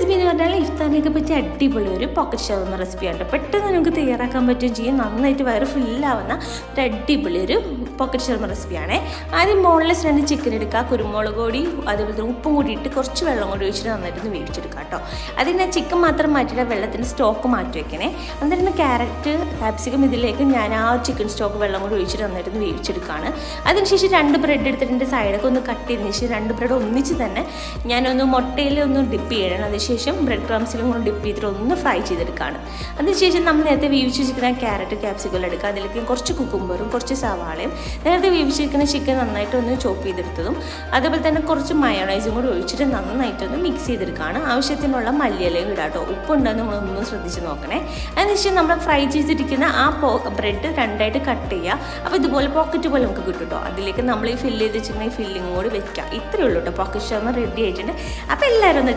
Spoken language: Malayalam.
റെസിപ്പി എന്ന് പറഞ്ഞാൽ ഇഫ്താറിനൊക്കെ പറ്റിയ അടിപൊളി ഒരു പോക്കറ്റ് ഷവർമ റെസിപ്പിയാണ്. പെട്ടെന്ന് നമുക്ക് തയ്യാറാക്കാൻ പറ്റുകയും ചെയ്യും. നന്നായിട്ട് വയറ് ഫില്ലാവുന്ന ഒരു അടിപൊളി ഒരു പോക്കറ്റ് ഷവർമ റെസിപ്പിയാണേ. ആദ്യം ബോൺലെസ് 2 ചിക്കൻ എടുക്കുക, കുരുമുളക് പൊടി അതേപോലെ തന്നെ ഉപ്പും കൂടിയിട്ട് കുറച്ച് വെള്ളം കൂടി ഒഴിച്ചിട്ട് നന്നായിട്ടൊന്ന് വേവിച്ചെടുക്കുക കേട്ടോ. അതിന് ചിക്കൻ മാത്രം മാറ്റിയിട്ട് വെള്ളത്തിൻ്റെ സ്റ്റോക്ക് മാറ്റി വയ്ക്കണേ. എന്നിട്ട് ക്യാരറ്റ് കാപ്സിക്കം ഇതിലേക്ക് ഞാൻ ആ ചിക്കൻ സ്റ്റോക്ക് വെള്ളം കൂടി ഒഴിച്ചിട്ട് നന്നായിട്ടൊന്ന് വേവിച്ചെടുക്കുകയാണ്. അതിനുശേഷം 2 ബ്രെഡ് എടുത്തിട്ട് സൈഡൊക്കെ ഒന്ന് കട്ട് ചെയ്തതിന് ശേഷം 2 ബ്രെഡ് ഒന്നിച്ച് തന്നെ ഞാനൊന്ന് മുട്ടയിൽ ഒന്ന് ഡിപ്പ് ചെയ്യണം. അതിനുശേഷം ബ്രെഡ് ക്രംസിലും കൂടെ ഡിപ്പ് ചെയ്തിട്ട് ഒന്ന് ഫ്രൈ ചെയ്തെടുക്കുകയാണ്. അതിനുശേഷം നമ്മൾ നേരത്തെ വേവിച്ച് വെച്ചിരിക്കുന്ന ക്യാരറ്റ് ക്യാപ്സിക്കം എടുക്കുക. അതിലേക്ക് കുറച്ച് കുക്കുംബറും കുറച്ച് സവാളയും നേരത്തെ വേവിച്ചിരിക്കുന്ന ചിക്കൻ നന്നായിട്ട് ഒന്ന് ചോപ്പ് ചെയ്തെടുത്തതും അതേപോലെ തന്നെ കുറച്ച് മയോണൈസും കൂടി ഒഴിച്ചിട്ട് നന്നായിട്ടൊന്ന് മിക്സ് ചെയ്തെടുക്കുകയാണ്. ആവശ്യത്തിനുള്ള മല്ലിയിലയും ഇടാം കേട്ടോ. ഉപ്പുണ്ടെന്ന് നമ്മളൊന്ന് ശ്രദ്ധിച്ച് നോക്കണേ. അതിനുശേഷം നമ്മൾ ഫ്രൈ ചെയ്തിരിക്കുന്ന ആ ബ്രെഡ് 2ആയിട്ട് കട്ട് ചെയ്യുക. അപ്പോൾ ഇതുപോലെ പോക്കറ്റ് പോലെ നമുക്ക് കിട്ടും കേട്ടോ. അതിലേക്ക് നമ്മൾ ഈ ഫില്ല് ചെയ്ത് വെച്ചിരിക്കുന്ന ഈ ഫില്ലിങ് കൂടി വെക്കുക. ഇത്രയേ ഉള്ളൂ കേട്ടോ. പോക്കറ്റ് ഷവർമ റെഡി ആയിട്ടുണ്ട്. അപ്പോൾ എല്ലാവരും ഒന്ന്